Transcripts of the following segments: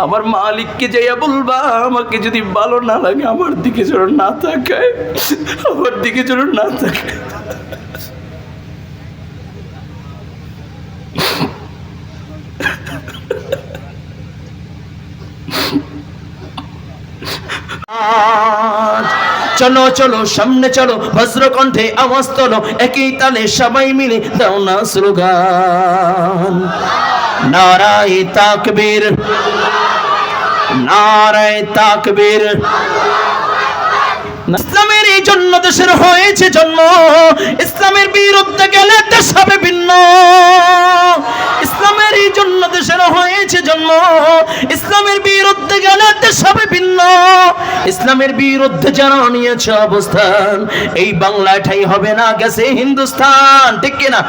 আমার মালিককে যাইয়া বলবা আমাকে যদি ভালো না লাগে আমার দিকে যেন না তাকায়, আমার দিকে যেন না তাকায়। চলো চলো সামনে চলো, বজ্রকণ্ঠে আওয়াজ তোলো, একই তালে সবাই মিলে দাও না স্লোগান, নারায়ে তাকবীর, নারায়ে তাকবীর। ইসলামের এই জন্য দেশের হয়েছে জন্ম, ইসলামের বিরুদ্ধে গেলে দেশ হবে ভিন্ন। ইসলামের এই জন্য দেশের হয়েছে জন্ম, ইসলামের বিরুদ্ধে গেলে দেশ হবে ভিন্ন। ইসলামের বিরুদ্ধে যারা নিয়েছে অবস্থান, এই বাংলায় ঠাই হবে না, গেছে হিন্দুস্তান, ঠিক কিনা?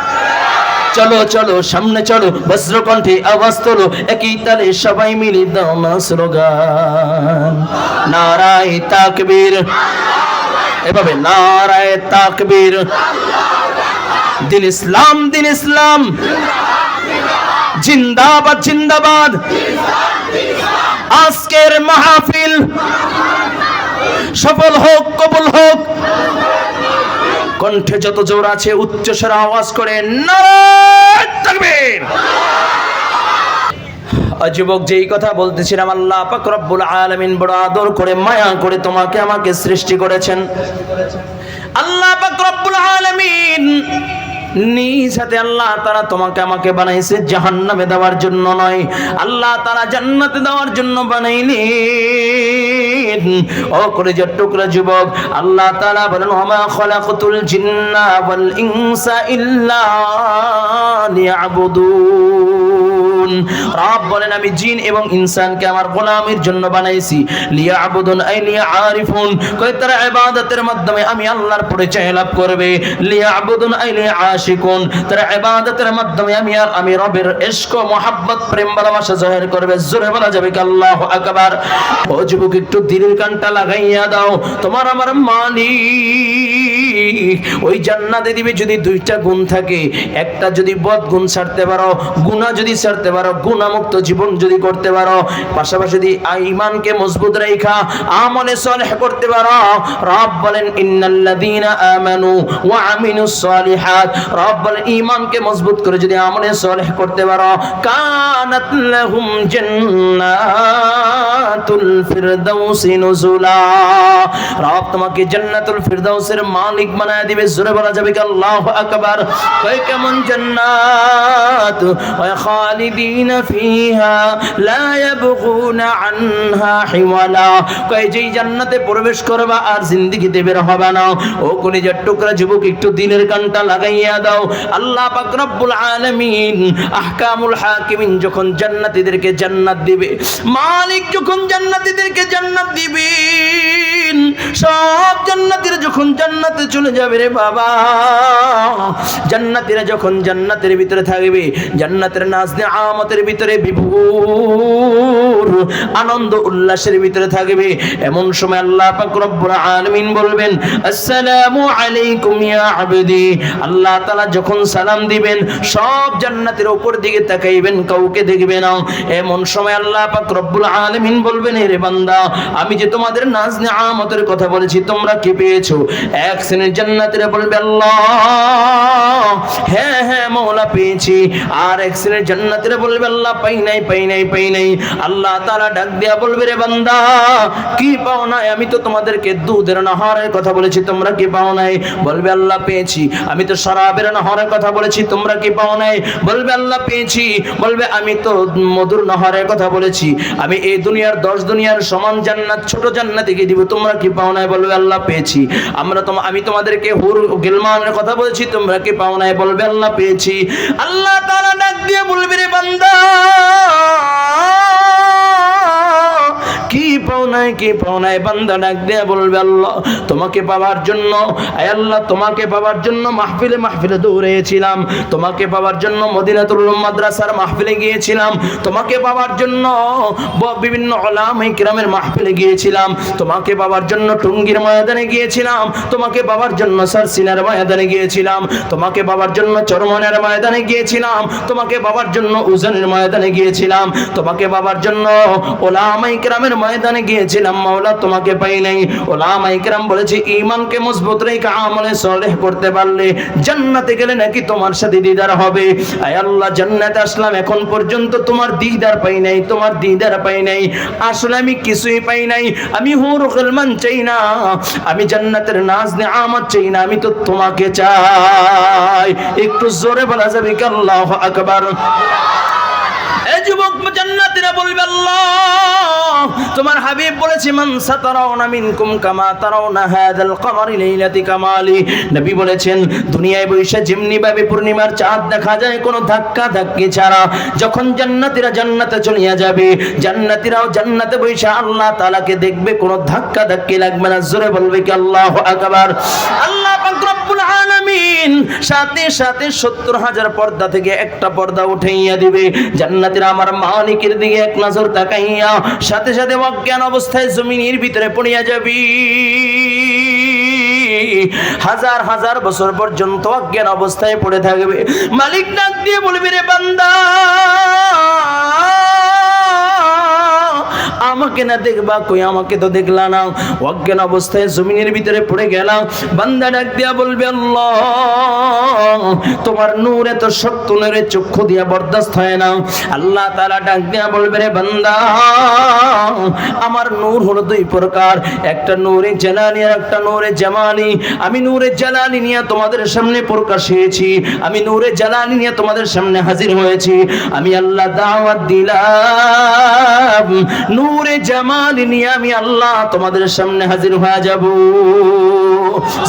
চলো চলো সামনে চলো, বজ্রকণ্ঠে আওয়াজ তোলো, একই তালে সবাই মিলে দাও না স্লোগান, নারায়ে তাকবীর। এভাবে নারায়ে তাকবীর। দিন ইসলাম, দিন ইসলাম, জিন্দাবাদ জিন্দাবাদ। আজকের মাহফিল সফল হোক, কবুল হোক। কণ্ঠে যত জোর আছে উচ্চস্বরে আওয়াজ করে নারায়ে তাকবীর। যুবক, যেই কথা বলতেছিলাম, আল্লাহ পাক রব্বুল আলামিন বড় আদর করে মায়া করে তোমাকে আমাকে সৃষ্টি করেছেন। আল্লাহ পাক রব্বুল আলামিন নিজ হাতে আল্লাহ তাআলা তোমাকে আমাকে বানাইছে জাহান্নামে দেওয়ার জন্য নয়, আল্লাহ তাআলা জান্নাতে দেওয়ার জন্য বানাইলেন। ও কলিজার টুকরা যুবক, আল্লাহ তাআলা বলেন, ওয়া খালাকাতুল জিন্না ওয়াল ইনসা ইল্লা লিয়াবুদুন। রব বলেন, আমি জিন এবং ইনসানকে আমার গোলামির জন্য বানাইছি। লিয়াবুদুন আই লিয়ারিফুন, কয় তারা ইবাদতের মাধ্যমে আমি আল্লাহর পরিচয় লাভ করবে। লিয়াবুদুন আই লিয়াশিকুন, তারা ইবাদতের মাধ্যমে আমি রবের ইশক, মোহাব্বত, প্রেম, ভালোবাসা জাহির করবে। জোরে বলা যাবে কি আল্লাহু আকবার? ও যুবক, একটু দিলের কানটা লাগাইয়া দাও, তোমার আমার মালিক ওই জান্নাতে দিবে যদি দুইটা গুণ থাকে। একটা যদি বদ গুণ ছাড়তে পারো, গুনাহ যদি ছাড়তে পারো, গুনাহমুক্ত জীবন যদি করতে পারো, পাশাপাশি যদি ঈমানকে মজবুত রাখা আমলে সালেহ করতে পারো। রব বলেন, ইন্নাল্লাযীনা আমানু ওয়া আমিলুস সালিহাত, রব বলেন ঈমানকে মজবুত করে যদি আমলে সালেহ করতে পারো, কানাত লাহুম জান্নাতুল ফিরদাউসি নুজুলা, রব তোমাকে জান্নাতুল ফিরদাউসের মালিক বানায় দিবে। জোরে বলা যাবে কি আল্লাহু আকবার? কয় কেমন জান্নাত, ওয়া খালিদিনা ফিহা লা ইয়াবগুনা আনহা হিওয়ালা, কয় যেই জান্নাতে প্রবেশ করবা আর জিন্দেগিতে বের হবে না। ও কলিজার টুকরা যুবক, একটু দিলের কানটা লাগাইয়া দাও। আল্লাহ পাক রব্বুল আলামিন আহকামুল হাকিমিন যখন জান্নাতীদেরকে জান্নাত দিবে, মালিক যখন জান্নাতীদেরকে জান্নাত দিবেন, সব জান্নাতীরা যখন জান্নাতে চলে যাবে রে বাবা, জান্নাতীরা যখন জান্নাতের ভিতরে থাকবে, জান্নাতের নাজ নিয়ামতের ভিতরে বিভোর আনন্দ উল্লাসের ভিতরে থাকবে, এমন সময় আল্লাহ পাক রব্বুল আলামিন বলবেন, আসসালামু আলাইকুম ইয়া আবদি। আল্লাহ তাআলা যখন সালাম দিবেন, সব জান্নাতের উপর দিকে তাকাইবেন, কাউকে দেখবে না। এমন সময় আল্লাহ পাক রব্বুল আলামিন বলবেন, হে বান্দা, আমি যে তোমাদের নাজ নিয়ামতের কথা বলেছি তোমরা কি পেয়েছো? এক শ্রেণীর জান্নাতীরা বলবে, আল্লাহ হ্যাঁ হ্যাঁ মাওলা পেয়েছি। আর এক শ্রেণীর জান্নাতীরা বলবে, আল্লাহ পাই নাই পাই নাই পাই নাই। আল্লাহ তাআলা ডাক দিয়া বলবে, রে বান্দা কি পাও নাই? আমি তো তোমাদেরকে দুধের নহরের কথা বলেছি, তোমরা কি পাও নাই? বলবে, আল্লাহ পেয়েছি। আমি তো শরাবের নহরের কথা বলেছি, তোমরা কি পাও নাই? বলবে, আল্লাহ পেয়েছি। বলবে, আমি তো মধুর নহরের কথা বলেছি, আমি এই দুনিয়ার 10 দুনিয়ার সমান জান্নাত ছোট জান্নাতকে দিব, তোমরা কি পাও নাই? বলবে, আল্লাহ পেয়েছি। আমি তোমাদেরকে হুর গিলমানের কথা বলেছি, তোমরা কি পাও নাই? বলবে, আল্লাহ পেয়েছি। আল্লাহ তাআলা ডাক দিয়ে বলবে, রে বান্দা কি পাও নাই কি পাও নাই, বান্দা ডাক দিয়ে বলবে আল্লাহ তোমাকে পাওয়ার জন্য, আয় আল্লাহ তোমাকে পাওয়ার জন্য মাহফিলে মাহফিলে দৌড়েছিলাম, তোমাকে পাওয়ার জন্য মদিনাতুল মাদ্রাসার মাহফিলে গিয়েছিলাম, তোমাকে পাওয়ার জন্য বিভিন্ন উলামায়ে কিরামের মাহফিলে গিয়েছিলাম, তোমাকে পাওয়ার জন্য টঙ্গীর ময়দানে গিয়েছিলাম, তোমাকে পাওয়ার জন্য সারসিনার ময়দানে গিয়েছিলাম, তোমাকে পাওয়ার জন্য চরমনের ময়দানে গিয়েছিলাম, তোমাকে পাওয়ার জন্য উজানের ময়দানে গিয়েছিলাম, তোমাকে পাওয়ার জন্য উলামায়ে কিরামের ময়দানে গিয়েছিলাম, মাওলা তোমাকে পাই নাই। উলামায়ে কিরাম বলেছে ঈমানকে মজবুত রেখে আমলে সালেহ করতে পারলে জান্নাতে গেলে নাকি তোমার সাথে দিদার হবে। আয় আল্লাহ জান্নাতে আসলাম, এখন পর্যন্ত তোমার দিদার পাই নাই, তোমার দিদার পাই নাই, আসলে আমি কিছুই পাই নাই। আমি হুর গিলমান চাই না, আমি জান্নাতের নাজ নেয়ামত চাই না, আমি তো তোমাকে চাই। একটু জোরে বলা যাবে কি আল্লাহু আকবার? এই যুবক জান্নাতীরা বলবে আল্লাহ তোমার হাবিব বলেছে মান সাতারাউনা মিনকুম কামা তারাউনা হাযাল কমারি লাইলাতি কামালি। নবী বলেছেন দুনিয়ায় বৈশা যেমনি ভাবে পূর্ণিমার চাঁদ দেখা যায় কোনো ধাক্কা ধাক্কি ছাড়া, যখন জান্নাতীরা জান্নাতে চলিয়া যাবে, জান্নাতীরাও জান্নাতে বৈশা আল্লাহ তাআলাকে দেখবে, কোনো ধাক্কা ধাক্কি লাগবে না। জোরে বলবে কি আল্লাহু আকবার? আল্লাহ পাক রব্বুল আলামিন সাথে সাথে ৭০,০০০ পর্দা থেকে একটা পর্দা উঠাইয়া দিবে। জান্নাতীরা আমার মালিকের দিকে এক নজর তাকাইয়া সাথে সাথে অজ্ঞান অবস্থায় জমিনের ভিতরে পড়িয়া যাবি, হাজার হাজার বছর পর্যন্ত অজ্ঞান অবস্থায় পড়ে থাকবে। মালিক ডাক দিয়ে বলবে রে বান্দা আমাকে না দেখবা, কই আমাকে তো দেখলা না, অজ্ঞান অবস্থায় জমিনের ভিতরে পড়ে গেলাম। বান্দা ডাক দিয়া বলবে আল্লাহ তোমার নূর এত শক্ত, নূরের চক্ষু দিয়া বরদাস্ত হয় না। আল্লাহ তাআলা ডাক দিয়া বলবে রে বান্দা আমার নূর হলো দুই প্রকার, একটা নূরে জালালি আর একটা নূরে জামালি। আমি নূরে জালালি নিয়ে তোমাদের সামনে প্রকাশ হয়েছি, আমি নূরে জালালি নিয়ে তোমাদের সামনে হাজির হয়েছি। আমি আল্লাহ দাওয়াত দিলাম নূরে জামালি নিয়ে আমি আল্লাহ তোমাদের সামনে হাজির হয়ে যাব।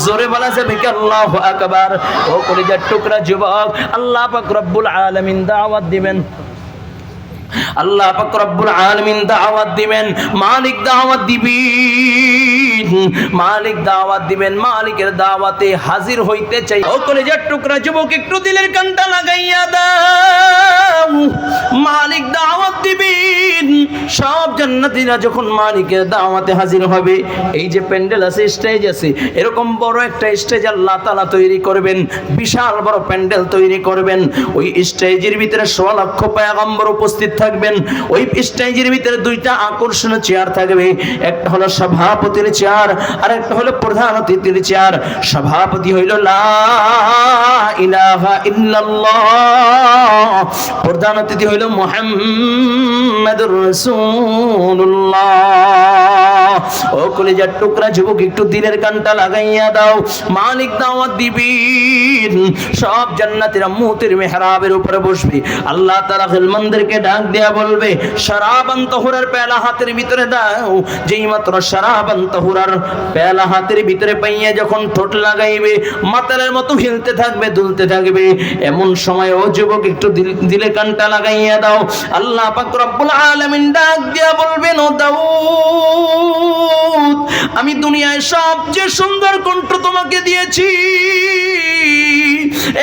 জোরে বলা যাবে কি আল্লাহু আকবার? ও কলিজার টুকরা যুবক, আল্লাহ পাক রব্বুল আলামিন দাওয়াত দিবেন, আল্লাহ পাক রব্বুল আলামিন দাওয়াত দিবেন, মালিক দাওয়াত দিবেন, মালিক দাওয়াত দিবেন, মালিকের দাওয়াতে হাজির হইতে চাই। ও কলিজার টুকরা যুবক একটু দিলের কানটা লাগাইয়া দাও, মালিক দাওয়াত দিবেন। সব জান্নাতীরা যখন মালিকের দাওয়াতে হাজির হবে, এই যে প্যান্ডেল আছে, স্টেজ আছে, এরকম বড় একটা স্টেজ আল্লাহ তাআলা তৈরি করবেন, বিশাল বড় প্যান্ডেল তৈরি করবেন। ওই স্টেজের ভিতরে ১৬ লক্ষ পয়গম্বর উপস্থিত থাকবেন। ওই স্টেজের ভিতরে দুইটা আকর্ষণীয় চেয়ার থাকবে, একটা হলো সভাপতির চেয়ার আর একটা হলো প্রধান অতিথির চেয়ার। সভাপতি হইল লা ইলাহা ইল্লাল্লাহ, প্রধান অতিথি হইল মুহাম্মাদুর রাসূলুল্লাহ। ও কলিজার টুকরা যুবক একটু দিলের কানটা লাগাইয়া দাও, মালিক দাওয়াত দিবেন। সব জান্নাতীরা মুতের মেহরাবের উপরে বসবে। আল্লাহ তাআলা গিলমানদেরকে ডাক দেয়া বলবে শারাবান তাহুরার পেয়ালা হাতের ভিতরে দাও। যেই মাত্র শারাবান তাহুরার পেয়ালা হাতের ভিতরে পাইয়া যখন ঠোঁট লাগাইবে, মাতালের মতো হিলতে থাকবে, দুলতে থাকবে। এমন সময় ও যুবক একটু দিলে কানটা লাগাইয়া দাও। আল্লাহ পাক রব্বুল আলামিন ডাক দিয়া বলবেন ও দাউদ আমি দুনিয়ায় সবচেয়ে সুন্দর কণ্ঠ তোমাকে দিয়েছি,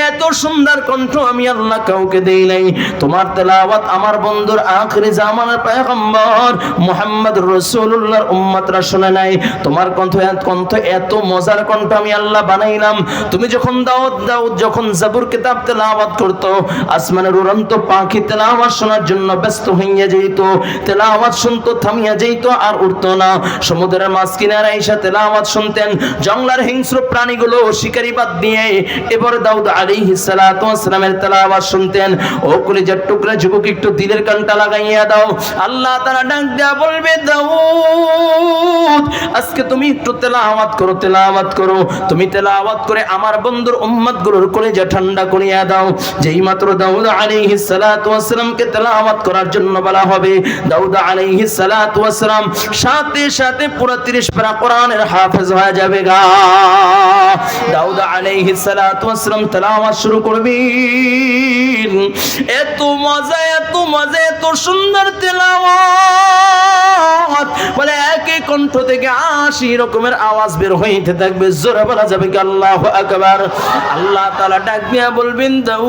এত সুন্দর কণ্ঠ আমি আল্লাহ কাউকে দেই নাই। তোমার তেলাওয়াত আমার বন্ধুর আখিরি জামানার পয়গম্বর মুহাম্মদুর রাসূলুল্লাহর উম্মতরা শুনে নাই। তোমার কণ্ঠ এত মজার কণ্ঠ আমি আল্লাহ বানাইলাম। তুমি যখন দাউদ যখন জাবুর কিতাব তেলাওয়াত করতো, আসমানের উড়ন্ত পাখি তেলাওয়াত শোনার জন্য ব্যস্ত হইয়া যেত, তেলাওয়াত শুনতো থামিয়া যেত আর উঠতো না। সমুদ্রের মাঝকিনারে এসে তেলাওয়াত শুনতেন, জঙ্গলার হিংস্র প্রাণীগুলো শিকারি বাদ দিয়ে এবার দাউদ আলাইহিস সালাতু ওয়াস সালামের তেলাওয়াত শুনতেন। ও কলিজার টুকরা যুবক একটু দিলের কানটা লাগাইয়া দাও। আল্লাহ তাআলা ডাক দেয়া বলবে দাউদ আজকে তুমি একটু তেলাওয়াত করো, তেলাওয়াত করো। তুমি তেলাওয়াত করে আমার বন্ধুর উম্মতগুলোর কলিজা ঠান্ডা করিয়া দাও। যেই মাত্র দাউদ আলাইহিস সালাতু ওয়াস সালামকে তেলাওয়াত করার জন্য বলা হবে, দাউদ আলাইহিস সালাতু ওয়াস সালাম সাথে সাথে পুরো 30 পারা কোরআনের হাফেজ হয়ে যাবে গা। দাউদ আলাইহিস সালাতু ওয়াস সালাম তেলাওয়াত শুরু করবেন। এত মজা, এত মজা, এত সুন্দর তেলাওয়াত, বলে এক কণ্ঠ থেকে 80 রকমের আওয়াজ বের হইতে থাকবে, জোরে বলা যাবে কি আল্লাহু আকবার। আল্লাহ তাআলা ডাক দিয়া বলবেন, দাউদ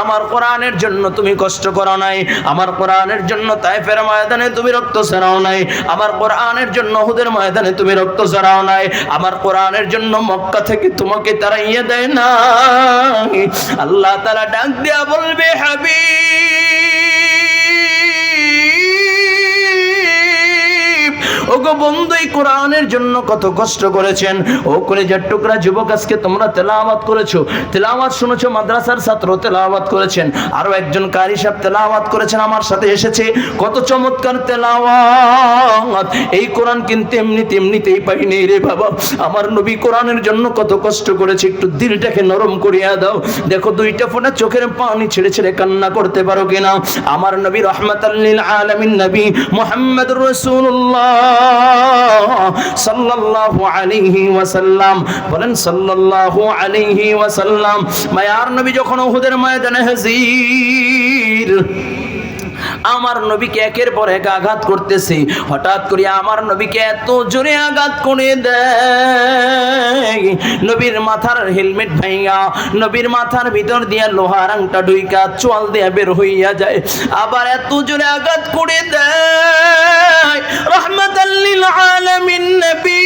আমার কোরআনের জন্য তুমি কষ্ট করো নাই, আমার কোরআনের জন্য তায়েফের ময়দানে তুমি রক্ত ঝরাও নাই, আমার কোরআনের জন্য উহুদের ময়দানে তুমি রক্ত ঝরাও নাই, আমার কোরআনের জন্য মক্কা থেকে তোমাকে তাড়াইয়া দেয় না। আল্লাহ তাআলা ডাক দিয়া বলবে, হাবিব ওগো বন্ধু এই কোরআনের জন্য কত কষ্ট করেছেন। ও কলেজের টুকরা যুবক, আজকে তোমরা তেলাওয়াত করেছো, তেলাওয়াত শুনেছো, মাদ্রাসার ছাত্র তেলাওয়াত করেছেন, আরো একজন কারি সাহেব তেলাওয়াত করেছেন, আমার সাথে এসেছে, কত চমৎকার তেলাওয়াত। এই কোরআন কিন্তু এমনিতেই পাই নেই রে বাবা। আমার নবী কোরআনের জন্য কত কষ্ট করেছে, একটু দিলটাকে নরম করিয়া দাও। দেখো দুইটা ফোঁটা চোখের পানি ছেড়ে ছেড়ে কান্না করতে পারো কিনা। আমার নবী রাহমাতাল লিল আলামিন নবী মুহাম্মদুর রাসূলুল্লাহ সাল্লাল্লাহু আলাইহি ওয়াসাল্লাম, বলেন সাল্লাল্লাহু আলাইহি ওয়াসাল্লাম। মায়ার নবী যখন উহুদের ময়দানে হাজির, আমার নবীকে একের পর এক আঘাত করতেছে। হঠাৎ করে আমার নবীকে এত জোরে আঘাত করে দেয়, নবীর মাথার হেলমেট ভাঙা, নবীর মাথার ভিতর দিয়া লোহার আংটা ঢুইকা চোয়াল দিয়া বের হইয়া যায়। আবার এত জোরে আঘাত করে দেয়, রাহমাতাল লিল আলামিন নবী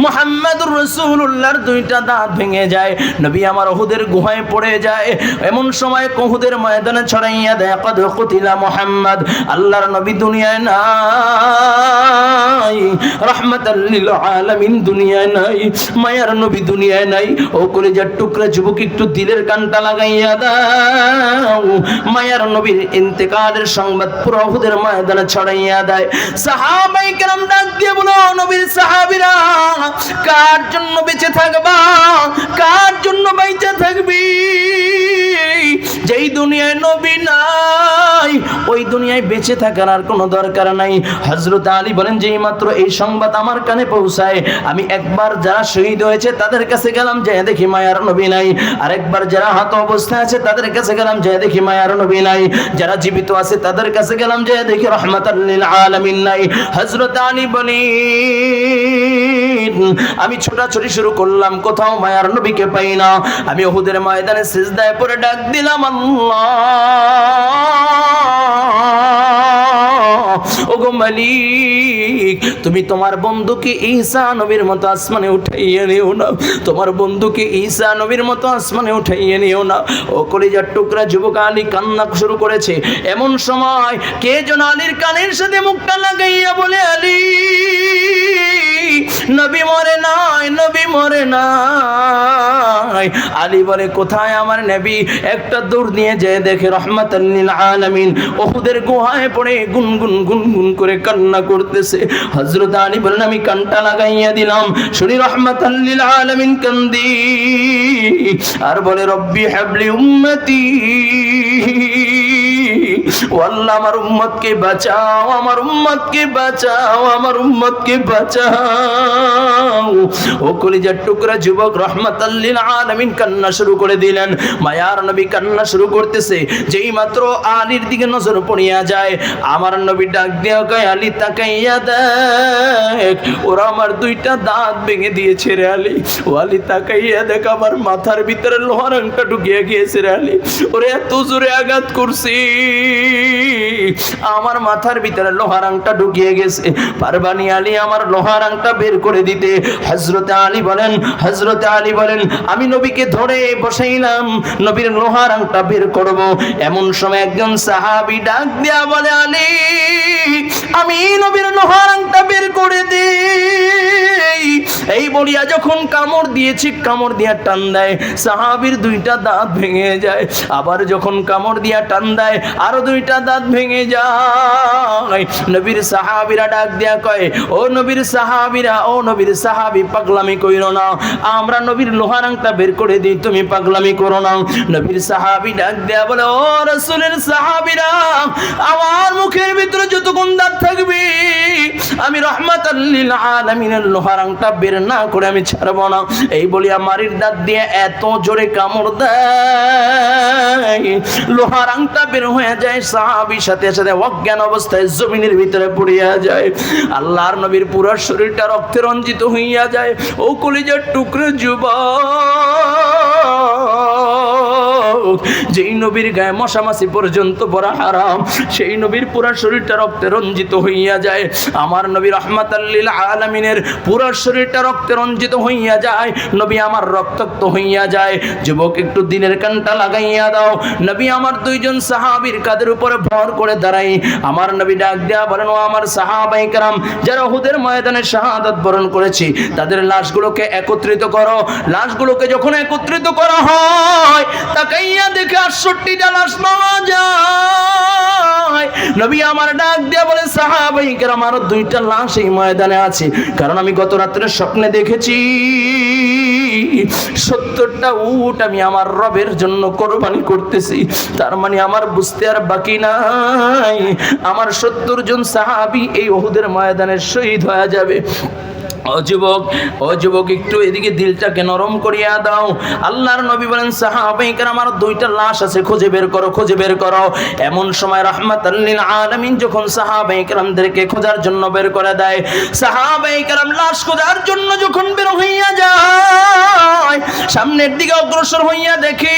মুহাম্মদুর রাসূলুল্লাহর দুইটা দাঁত ভেঙে যায়। নবী আমার উহুদের গুহায় পড়ে যায়। এমন সময় উহুদের ময়দানে ছড়াইয়া দেয়, কদ কুতিলা মুহাম্মদ, আল্লাহর নবী দুনিয়ায় নাই, রাহমাতাল লিল আলামিন দুনিয়ায় নাই, মায়ার নবী দুনিয়ায় নাই। ও কলিজার টুকরা যুবক, একটু দিলের কানটা লাগাইয়া দাও। মায়ার নবীর ইন্তেকালের সংবাদ পুরো উহুদের ময়দানে ছড়াইয়া দেয়। সাহাবায়ে কেরাম ডাক দিয়ে বলো, নবীর সাহাবীরা কার জন্য বেঁচে থাকবা, কার জন্য বেঁচে থাকবি? যেই দুনিয়ায় নবী নাই ওই দুনিয়ায় বেঁচে থাকার আর কোনো দরকার নাই। হযরত আলী বলেন, যেই মাত্র এই সংবাদ আমার কানে পৌঁছায়, আমি একবার যারা শহীদ হয়েছে তাদের কাছে গেলাম, যে দেখি মায়ার নবী নাই। আরেকবার যারা আহত অবস্থায় আছে তাদের কাছে গেলাম, যে দেখি মায়ার নবী নাই। যারা জীবিত আছে তাদের কাছে গেলাম, যে দেখি রাহমাতাল লিল আলামিন নাই। হযরত আলী বলেন, আমি ছোটাছুটি শুরু করলাম, কোথাও মায়ার নবীকে পাই না। আমি উহুদের ময়দানে সিজদায় পড়ে ডাক দিলাম, আল্লাহ ওগো মালিক, তুমি তোমার বন্ধুকে ঈসা নবীর মতো আসমানে উঠাইয়ে নিও না, তোমার বন্ধুকে ঈসা নবীর মতো আসমানে উঠাইয়ে নিও না। ও কলিজার টুকরা যুবক, আলী কান্না শুরু করেছে। এমন সময় কে যেন আলীর কানের সাথে মুখটা লাগাইয়া বলে, আলী নবী মরে নাই, নবী মরে নাই। আলী বলে, কোথায় আমার নবী? একটা দৌড় নিয়ে যায়, দেখে রাহমাতাল লিল আলামিন উহুদের গুহায় পড়ে গুনগুন গুনগুন করে কান্না করতেছে। হযরত আলী বলেন, আমি কানটা লাগাইয়া দিলাম, শুনি রাহমাতাল লিল আলামিন কান্দি আর বলে, রব্বি হাবলি উম্মতি, ও আল্লাহ আমার উম্মতকে বাঁচাও, আমার উম্মতকে বাঁচাও, আমার উম্মতকে বাঁচাও। ও কলিজার টুকরা যুবক, রাহমাতাল লিল আলামিন কান্না শুরু করে দিলেন। মায়ার নবী কান্না শুরু করতেছে। যেই মাত্র আলীর দিকে নজর পড়িয়া যায়, আমার নবী ডাক দিয়া কয়, আলী তাকাইয়া দেখ, ওরা আমার দুইটা দাঁত ভেঙে দিয়েছে রে আলী। ও আলী তাকাইয়া দেখ, আমার মাথার ভিতরে লোহার আংটা ঢুকিয়ে গিয়েছে রে আলী। ওরে এত জোরে আঘাত করছি, আমার মাথার ভিতরে লোহার আংটা ঢুকিয়ে গেছে, পারবানি আলী আমার লোহার আংটা বের করে দিতে? হযরত আলী বলেন, আমি নবীকে ধরে বসাইলাম, নবীর লোহার আংটা বের করব। এমন সময় একজন সাহাবী ডাক দিয়া বলে, আলী আমি নবীর লোহার আংটা বের করে দেই। এই বলিয়া যখন কামড় দিয়েছি, কামড় দিয়া টান দেয়, সাহাবীর দুইটা দাঁত ভেঙে যায়। আবার যখন কামড় দিয়া টান দেয়, আরো দুইটা দাঁত ভেঙে যায়। নবীর সাহাবীরা ডাক দিয়া কয়, ও নবীর সাহাবীরা, ও নবীর সাহাবী, পাগলামি কইরো না, আমরা নবীর লোহার আংটা বের করে দিই, তুমি পাগলামি করো না। নবীর সাহাবী ডাক দিয়া বলে, ও রাসূলের সাহাবীরা, আমার মুখের ভিতরে যতক্ষণ দাঁত থাকবে আমি রাহমাতাল লিল আলামিনের লোহার আংটা বের না করে আমি ছাড়বো না। এই বলিয়া মারির দাঁত দিয়ে এত জোরে কামড় দেয়, লোহার আংটা বের হয়ে যায়, সাহাবী সাথে সাথে অজ্ঞান অবস্থায় জমিনের ভিতরে পড়িয়া যায়। আল্লাহর নবীর পুরো শরীরটা রক্তে রঞ্জিত হইয়া যায়। ও কলিজার টুকরো যুবক, যেই নবীর গায়ে মশামাছি পর্যন্ত পড়া হারাম, সেই নবীর পুরা শরীরটা রক্তে রঞ্জিত হইয়া যায়। আমার নবী রাহমাতাল লিল আলামিনের পুরা শরীরটা রক্তে রঞ্জিত হইয়া যায়। নবী আমার রক্তাক্ত হইয়া যায়। যুবক, একটু দিনের কানটা লাগাইয়া দাও। নবী আমার দুইজন সাহাবীর কাঁধের উপরে ভর করে দাঁড়াই। আমার নবী ডাক দেয়া বলেন, ও আমার সাহাবায়ে কেরাম, যারা উহুদের ময়দানে শাহাদাত বরণ করেছি, তাদের লাশগুলোকে একত্রিত করো। লাশগুলোকে যখন একত্রিত করা হয়, তাকাইয়া দেখে 68টা লাশ পাওয়া যায়। নবী আমার ডাক দেয়া বলে, সাহাবায়ে কেরাম, আরো 2টা লাশ এই ময়দানে আছে, কারণ আমি গত রাত্রে স্বপ্নে দেখেছি 70টা উট আমি আমার রবের জন্য কোরবানি করতেছি। তার মানে আমার বুঝতে আর বাকি নাই, আমার 70 জন সাহাবী এই উহুদের ময়দানে শহীদ হয়ে যাবে। ও যুবক, একটু এদিকে দিলটাকে নরম করিয়া দাও। আল্লাহর নবী বলেন, সাহাবায়ে কেরাম, আমার 2টা লাশ আছে, খুঁজে বের করো, খুঁজে বের করো। এমন সময় রাহমাতাল লিল আলামিন যখন সাহাবায়ে কেরামদেরকে খোঁজার জন্য বের করে দেয়, সাহাবায়ে কেরাম লাশ খোঁজার জন্য যখন বের হইয়া যায়, সামনের দিকে অগ্রসর হইয়া দেখি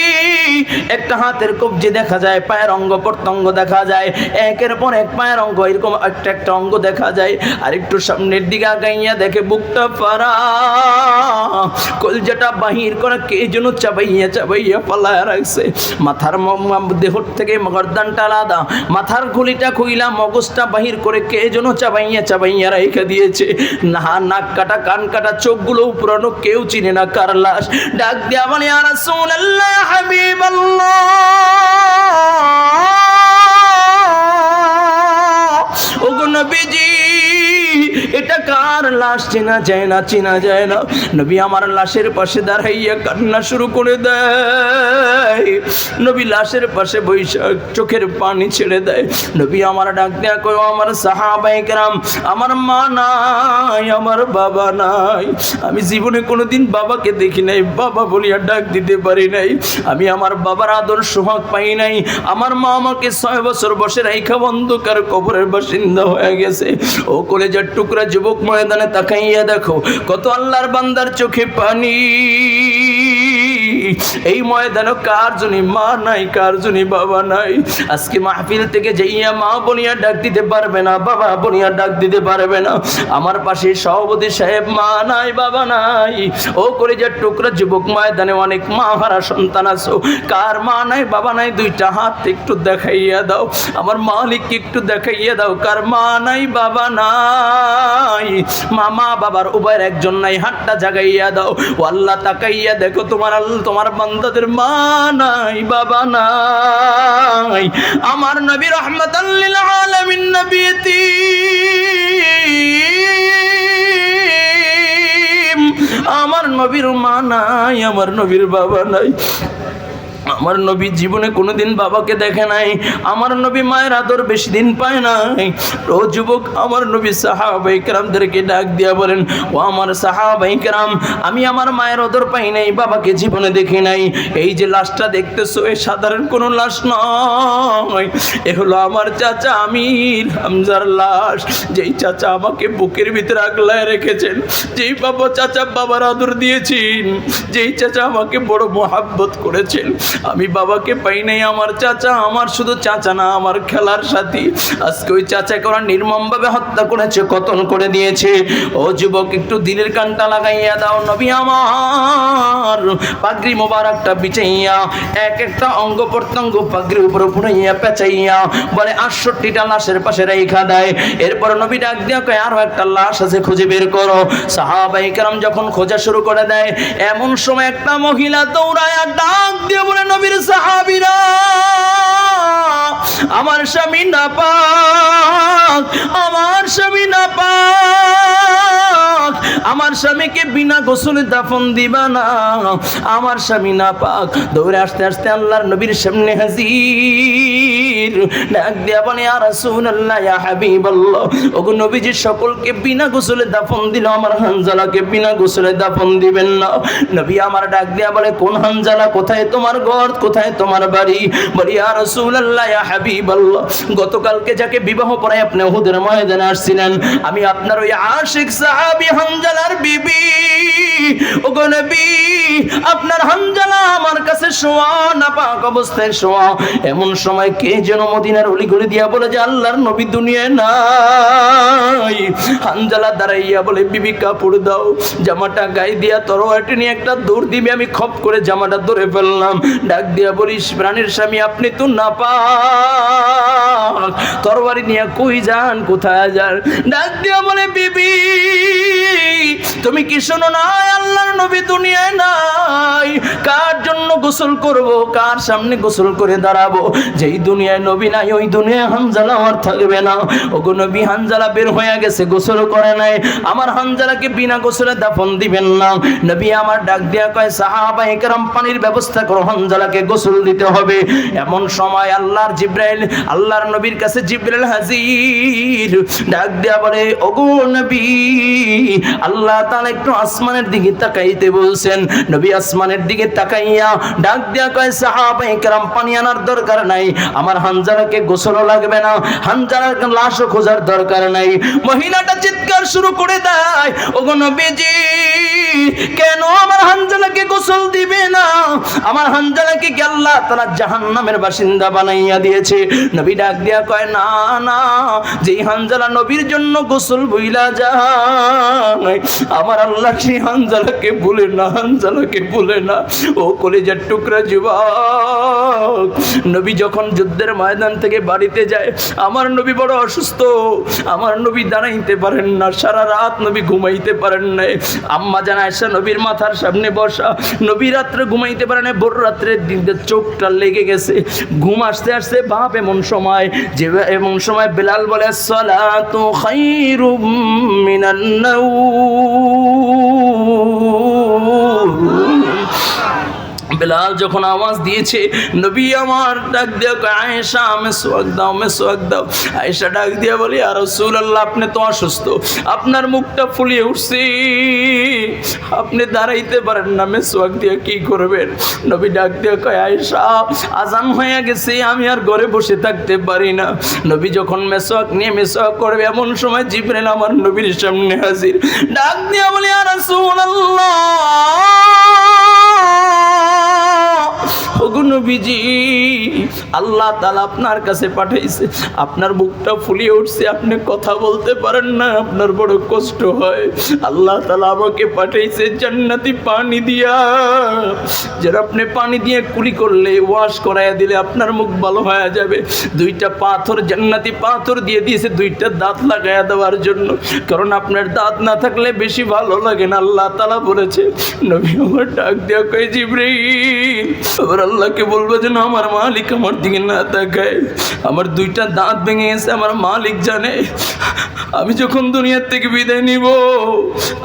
একটা হাতের কবজি দেখা যায়, পায়ের অঙ্গ প্রত্যঙ্গ দেখা যায়, একের পর এক পায়ের অঙ্গ, এরকম একটা অঙ্গ দেখা যায়। আর একটু সামনের দিকে আগাইয়া দেখে বুকটা ফাড়া, কলজাটা বাহির করে কে যেন চাবাইয়া চাবাইয়া পালায়া রাখছে। মাথার দেহ থেকে গর্দানটা আলাদা, মাথার খুলিটা খুইলা মগজটা বাহির করে কে যেন চাবাইয়া চাবাইয়া রেখে দিয়েছে। না, নাক কাটা, কান কাটা, চোখগুলো পুরানো, কেউ চিনে না কার লাশ। ডাক দিয়া বলে, ইয়া রাসূলুল্লাহ, হাবিবাল্লাহ, ওগো নবীজি, এটা কার লাশ? চেনা যায় না, চেনা যায় না। নবী আমার লাশের পাশে দাঁড়াইয়া কান্না শুরু করে দেয়। নবী লাশের পাশে বৈশাখ চোখের পানি ছেড়ে দেয়। নবী আমার ডাক দেয়া কয়, আমার সাহাবায়ে কেরাম, আমার মা নাই, আমার বাবা নাই, আমি জীবনে কোনোদিন বাবাকে দেখি নাই, বাবা বলিয়া ডাক দিতে পারি নাই, আমি আমার বাবার আদর সোহাগ পাই নাই। আমার মা আমাকে 6 বছর বসে রাইখা অন্ধকার কবরের বাসিন্দা হয়ে গেছে। ও কলেজার টুকরা যুবক, ময়দানে তাকাইয়া দেখো কত আল্লাহর বান্দার চোখে পানি। এই ময়দানে কার জন্য মা নাই, কার জন্য বাবা নাই? আজকে মাহফিল থেকে যাইয়া মা বলিয়া ডাক দিতে পারবে না, বাবা বলিয়া ডাক দিতে পারবে না। আমার পাশে সভাপতি সাহেব, মা নাই, বাবা নাই। ও কলেজার টুকরা যুবক, ময়দানে অনেক মা হারা সন্তান আছো, কার মা নাই, বাবা নাই? 2টা হাত একটু দেখাইয়া দাও, আমার মালিককে একটু দেখাইয়া দাও, কার মা নাই, বাবা নাই? মা বাবার উভয়ের একজন নাই, হাতটা জাগাইয়া দাও। ও আল্লাহ, তাকাইয়া দেখো তোমার তোমার বান্দাদের মা নাই, বাবা নাই। আমার নবী রাহমাতাল লিল আলামিন, নবীতি আমার নবীর মা নাই, আমার নবীর বাবা নাই। আমার নবী জীবনে কোনোদিন বাবাকে দেখে নাই, আমার নবী মায়ের আদর বেশি দিন পায় নাই। ও যুবক, আমার নবী সাহাবায়ে কেরামদেরকে ডাক দিয়া বলেন, ও আমার সাহাবায়ে কেরাম, আমি আমার মায়ের আদর পাই নাই, বাবাকে জীবনে দেখি নাই। এই যে লাশটা দেখতেছো, এ সাধারণ কোনো লাশ নয়, এ হলো আমার চাচা আমির হামজার লাশ। যেই চাচা আমাকে বুকের ভিতরে আগলায় রেখেছেন, যেই বাবা চাচা বাবার আদর দিয়েছেন, যেই চাচা আমাকে বড় মোহাব্বত করেছেন, আমি বাবাকে পাই নাই। আমার চাচা আমার শুধু চাচা না, আমার খেলার সাথী। আজকে ওই চাচাকে ওরা নির্মমভাবে হত্যা করেছে, কতল করে দিয়েছে। ও যুবক, একটু দিলের কানটা লাগাইয়া দাও। নবী আমার পাগড়ি মোবারকটা বিছাইয়া এক একটা অঙ্গ প্রত্যঙ্গ পাগড়ির উপর পুরাইয়া পেঁচাইয়া বলে 68টা লাশের পাশে রাইখা দেয়। এরপর নবী ডাক দিয়া কয়, আরো একটা লাশ আছে, খুঁজে বের করো। সাহাবায়ে কেরাম যখন খোঁজা শুরু করে দেয়, এমন সময় একটা মহিলা দৌড়ায়া ডাক দিয়ে বলে, নবীর সাহাবীরা, আমার স্বামী নাপাক, আমার স্বামী নাপাক, আমার আমার স্বামীকে বিনা গোসলে দাফন দিবা না, আমার স্বামী নাপাক। দৌড়ে আসতে আসতে আল্লাহর নবীর সামনে হাজির, ডাক দিয়া বলে ইয়া রাসূলুল্লাহ, ইয়া হাবিবাল্লাহ, ওগো নবীজি সকলকে বিনা গোসলে দাফন দিল, আমার হানজালাকে বিনা গোসলে দাফন দিবেন না। নবী আমার ডাক দিয়া বলে কোন হানজালা, কোথায় তোমার ঘর, কোথায় তোমার বাড়ি? বলি ইয়া রাসূলুল্লাহ, ইয়া হাবিবাল্লাহ, গতকালকে যাকে বিবাহ পড়ায় আপনি উহুদের ময়দানে আসছিলেন, আমি আপনার ওই আশিক সাহাবী হানজালার বিবি। ওগো নবী, আপনার হানজালা আমার কাছে শোয়া, নাপাক অবস্থায় শোয়া। এমন সময় কে যেন মদিনার অলিগলি দিয়া বলে যে আল্লাহর নবী দুনিয়ায় নাই। হানজালা দাঁড়াইয়া বলে বিবি কাপড় দাও, জামাটা গায়ে দিয়া তরোয়ারটি নিয়ে একটা দৌড় দিবে, আমি খপ করে জামাটা ধরে ফেললাম। ডাক দিয়া বলিস প্রাণের স্বামী আপনি তো নাপাক, তরবারি নিয়ে কই যান, কোথায় যান? ডাক দিয়া বলে বিবি তুমি কি শোনো না, আল্লাহর নবী দুনিয়ায় নাই। কার জন্য গোসল করব, কার সামনে গোসল করে দাঁড়াবো? যেই দুনিয়ায় নবী নাই ওই দুনিয়ায় হানজালা আর থাকবে না। ওগো নবী, হানজালা বের হয়ে গেছে, গোসল করে নাই, আমার হানজালাকে বিনা গোসলে দাফন দিবেন না। নবী আমার ডাক দিয়া কয় সাহাবায়ে কেরাম পানির ব্যবস্থা করো, হানজালাকে গোসল দিতে হবে। এমন সময় আল্লাহর জিবরাইল, আল্লাহর নবীর কাছে জিবরাইল হাজির, ডাক দিয়া বলে ওগো নবী, আল্লাহ তাআলা একটু আসমানের দিকে তাকাইতে বলছেন। নবী আসমানের দিকে তাকাইয়া ডাক দিয়া কয় সাহাবায়ে কেরাম পানি আনার দরকার নাই, আমার হানজালাকে গোসলও লাগবে না, হানজালার লাশও খোঁজার দরকার নাই। মহিলাটা চিৎকার শুরু করে দেয়, ওগো নবীজি, কেন আমার হানজালাকে গোসল দিবে না? আমার হানজালাকে কি আল্লাহ তাআলা জাহান্নামের বাসিন্দা বানাইয়া দিয়েছে? নবী ডাক দিয়া কয় না না, যেই হানজালা নবীর জন্য গোসল ভুইলা যায়, আমার আল্লাহ সেই হানজালাকে ভুলে না, হানজালাকে ভুলে না। ও কলিজার টুকরা যুবক, নবী যখন যুদ্ধের ময়দান থেকে বাড়িতে যায়, আমার নবী বড় অসুস্থ, আমার নবী দাঁড়াইতে পারেন না, সারা রাত নবী ঘুমাইতে পারেন নাই। আম্মা জান আয়েশা নবীর মাথার সামনে বসা, নবী রাত্রে ঘুমাইতে পারেন না, ভোর রাত্রে চোখটা লেগে গেছে, ঘুম আসতে আসতে বাপ। এমন সময় বেলাল বলে সালাতু খায়রুম মিনান নাওম। বেলাল যখন আওয়াজ দিয়েছে, নবী আমার ডাক দিয়া আয়েশা মেসওয়াক দাও, মেসওয়াক দাও। আয়েশা ডাক দিয়া বলি ইয়া রাসূলুল্লাহ, আপনি তো অসুস্থ, আপনার মুখটা ফুলিয়ে উঠছে, আপনি দাঁড়াইতে পারেন না, মেসওয়াক দিয়ে কি করবেন? নবী ডাক দিয়া কয় আয়েশা, আজান হয়ে গেছে, আমি আর ঘরে বসে থাকতে পারি না। নবী যখন মেসওয়াক নিয়ে মেসওয়াক করবে, এমন সময় জিবরাইল আমার নবীর সামনে হাজির, ডাক দিয়া বলি ইয়া রাসূলুল্লাহ, ওগো নবীজি, আল্লাহ তাআলা আপনার কাছে পাঠাইছে, আপনার মুখটা ফুলিয়ে উঠছে, আপনি কথা বলতে পারেন না, আপনার বড় কষ্ট হয়। আল্লাহ তাআলা আমাকে পাঠাইছে জান্নাতি পানি দিয়া, যারা আপনি পানি দিয়ে কুলি করলে, ওয়াশ করাইয়া দিলে আপনার মুখ ভালো হয়ে যাবে। দুইটা পাথর, জান্নাতি পাথর দিয়ে দিয়েছে, দুইটা দাঁত লাগাইয়া দেওয়ার জন্য, কারণ আপনার দাঁত না থাকলে বেশি ভালো লাগে না, আল্লাহ তাআলা বলেছে। নবী আমার ডাক দিয়া কয় জিবরাইল, আবার আল্লাহকে বলবো যেন আমার মালিক আমার দিকে না তাকায়, আমার দুইটা দাঁত ভেঙে গেছে, আমার মালিক জানে। আমি যখন দুনিয়ার থেকে বিদায় নিব,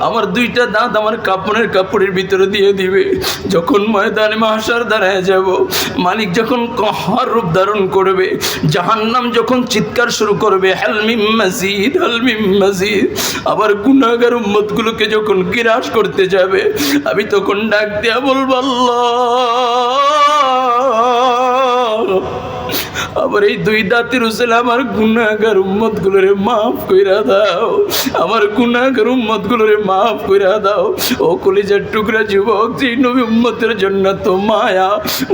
আমার দুইটা দাঁত আমার কাপড়ের ভিতরে দিয়ে দিবে। যখন ময়দানে মাহশার দাঁড়ায় যাব, মালিক যখন কহার রূপ ধারণ করবে, জাহান্নাম যখন চিৎকার শুরু করবে, হাল মিন মাজিদ, হাল মিন মাজিদ, আবার গুনাহগার উম্মতগুলোকে যখন গ্রাস করতে যাবে, আমি তখন ডাক দিয়া বলবো আল্লাহ, আবার এই দুই দাঁতের উসিলে আমার গুনাহগার উম্মতগুলোরে মাফ কইরা দাও, আমার গুনাহগার উম্মতগুলোরে মাফ কইরা দাও। ও কলিজার টুকরা যুবক, যে নবী উম্মতের জন্য তো মায়া,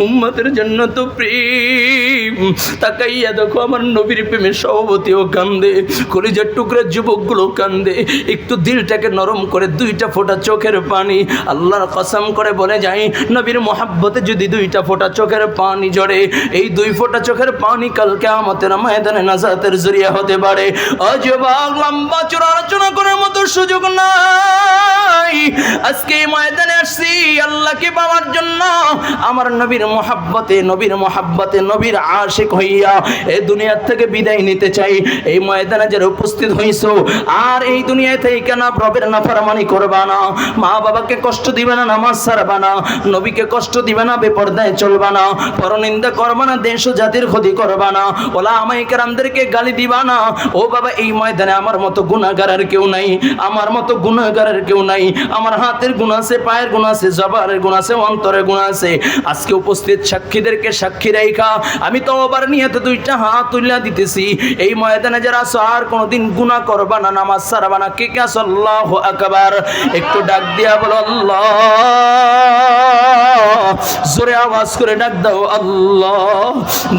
উম্মতের জন্য তো প্রেম, তাকাইয়া দেখো আমার নবীর প্রেমে সভাপতিও কান্দে, কলিজার টুকরা যুবকগুলো কান্দে। একটু দিলটাকে নরম করে দুইটা ফোঁটা চোখের পানি, আল্লাহর কসম করে বলে যাই, নবীর মহাব্বতে যদি দুইটা ফোঁটা চোখের পানি ঝরে, এই দুই ফোঁটা চোখের পানি আগামীকাল কিয়ামতের ময়দানে নাজাতের জরিয়া হতে পারে। ও যুবক, লম্বা চূড়া আলোচনা করার মতো সুযোগ নাই। আজকে এই ময়দানে আসছি আল্লাহকে পাওয়ার জন্য, আমার নবীর মহাব্বতে নবীর আশিক হইয়া এই দুনিয়ার থেকে বিদায় নিতে চাই। এই ময়দানে যারা উপস্থিত হইছো, আর এই দুনিয়ায় থেকে না রবের নাফরমানি করবা না, মা বাবাকে কষ্ট দিবে না, নামাজ ছাড়বা না, নবীকে কষ্ট দিবে না, বেপরদায় চলবা না, পরনিন্দা করবা না, দেশ ও জাতির ক্ষতি করবা না, ওলামায়ে কেরামদেরকে গালি দিবা না। ও বাবা, এই ময়দানে আমার মতো গুনাহগারের কেউ নাই, আমার মতো গুনাহগারের কেউ নাই। আমার হাতের গুনাহ আছে, পায়ের গুনাহ আছে, জবানের গুনাহ আছে, অন্তরের গুনাহ আছে। আজকে উপস্থিত সাক্ষীদেরকে সাক্ষী রাইখা আমি তওবার নিয়তে দুইটা হাত তুলে দিতেছি। এই ময়দানে যারা আছো আর কোনোদিন গুনাহ করবা না, নামাজ ছাড়বা না। কে কে আছো? আল্লাহু আকবার। একটু ডাক দিয়া বলো আল্লাহ, জোরে আওয়াজ করে ডাক দাও আল্লাহ।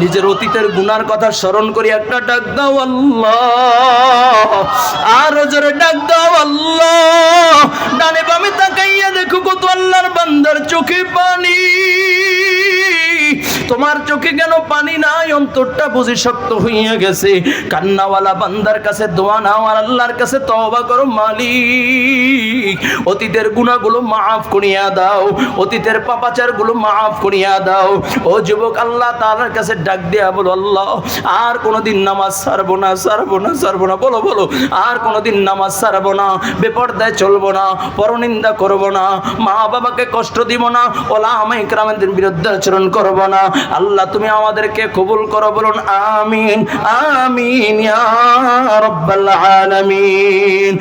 নিজের অতীতের গুনার কথা স্মরণ করি একটা ডাক দাও আল্লাহ। আর জোরে ডাক দাও আল্লাহ। ডানে বামে তাকাইয়া দেখো কত আল্লাহর বান্দার চোখে পানি। তোমার চোখে কেন পানি নাই? অন্তরটা বুঝি শক্ত হইয়া গেছে। কান্নাওয়ালা বান্দার কাছে দোয়া নাও আর আল্লাহর কাছে তওবা করো, মালিক অতীতের গুনাহগুলো মাফ করিয়া দাও, অতীতের পাপাচারগুলো মাফ করিয়া দাও। ও যুবক, আল্লাহ তাআলার কাছে ডাক দিয়া বলো আল্লাহ, আর কোনোদিন নামাজ ছাড়বো না। বলো বলো, আর কোনোদিন নামাজ ছাড়বো না, বেপরদায় চলবো না, পরনিন্দা করবো না, মা বাবাকে কষ্ট দিব না, ওলামায়ে কেরামদের বিরুদ্ধে আচরণ করবো না। আল্লাহ তুমি আমাদেরকে কবুল করো, বলুন আমিন আমিন ইয়া রাব্বাল আলামিন।